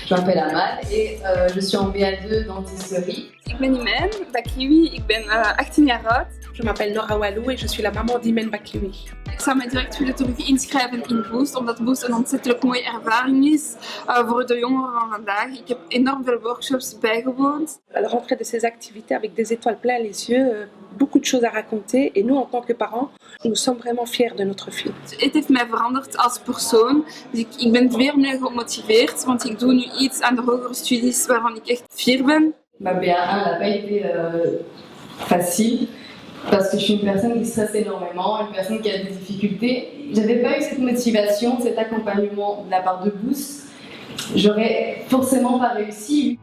Je m'appelle Amal et je suis en BA2 dentisterie. Ik ben Imen Bakliwi, ik ben 18 jaar oud. Je m'appelle Nora Walou et je suis la maman d'Imen Bakliwi. Ik zou mij direct willen terug inschrijven in Boost, omdat Boost een ontzettend mooie ervaring is voor de jongeren van vandaag. Ik heb enorm veel workshops bijgewoond. À la rentrée de ces activités avec des étoiles plein les yeux, beaucoup de choses à raconter et nous en tant que parents, nous sommes vraiment fiers de notre fille. Het heeft mij veranderd als persoon. Dus ik ben weer meer gemotiveerd, want ik doe nu iets aan de hogere studies waarvan ik echt fier ben. Ma BA1 n'a pas été facile parce que je suis une personne qui stresse énormément, une personne qui a des difficultés. J'avais pas eu cette motivation, cet accompagnement de la part de Boost. J'aurais forcément pas réussi.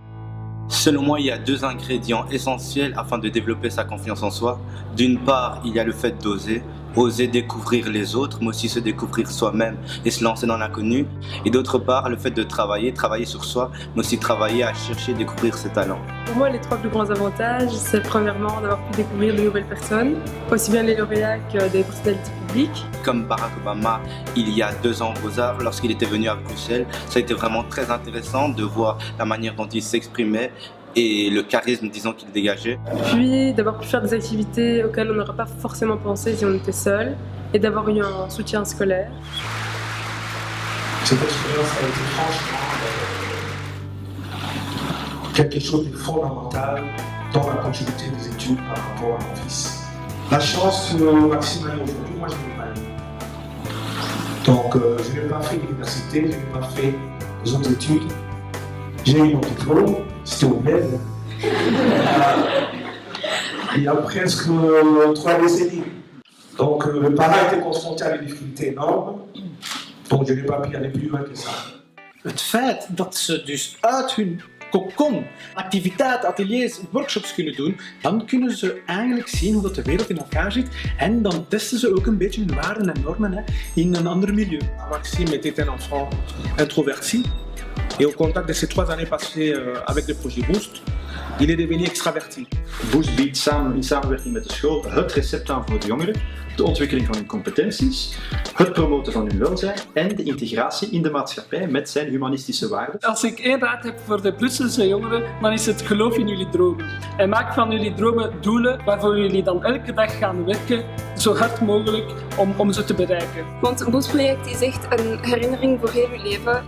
Selon moi, il y a 2 ingrédients essentiels afin de développer sa confiance en soi. D'une part, il y a le fait d'oser. Oser découvrir les autres, mais aussi se découvrir soi-même et se lancer dans l'inconnu. Et d'autre part, le fait de travailler sur soi, mais aussi travailler à chercher, découvrir ses talents. Pour moi, les 3 plus grands avantages, c'est premièrement d'avoir pu découvrir de nouvelles personnes, aussi bien les lauréats que des personnalités publiques. Comme Barack Obama, il y a 2 ans aux Beaux-Arts, lorsqu'il était venu à Bruxelles, ça a été vraiment très intéressant de voir la manière dont il s'exprimait et le charisme, disons, qu'il dégageait. Puis d'avoir pu faire des activités auxquelles on n'aurait pas forcément pensé si on était seul, et d'avoir eu un soutien scolaire. Cette expérience a été franchement quelque chose de fondamental dans la continuité des études par rapport à mon fils. La chance maximale aujourd'hui, moi je n'ai pas eu. Donc je n'ai pas fait l'université, je n'ai pas fait les autres études. J'ai eu mon diplôme, c'était au MED. Il y a presque 3 décennies. Donc le parent était confronté à des difficultés énormes. Donc je n'ai pas pu aller plus loin que ça. Het feit dat ze dus uit hun kokon activiteiten, ateliers, workshops kunnen doen, dan kunnen ze eigenlijk zien hoe dat de wereld in elkaar zit en dan testen ze ook een beetje hun waarden en normen in een ander milieu. Maxime était un enfant introverti. Et au contact de ces 3 années passées avec le projet Boost, il est devenu extraverti. Boost biedt samen in samenwerking met de school het recept aan voor de jongeren, de ontwikkeling van hun competenties, het promoten van hun welzijn en de integratie in de maatschappij met zijn humanistische waarden. Als ik 1 raad heb voor de Brusselse jongeren, dan is het geloof in jullie dromen. En maak van jullie dromen doelen waarvoor jullie dan elke dag gaan werken, zo hard mogelijk om ze te bereiken. Want een Boost-project is echt een herinnering voor heel je leven.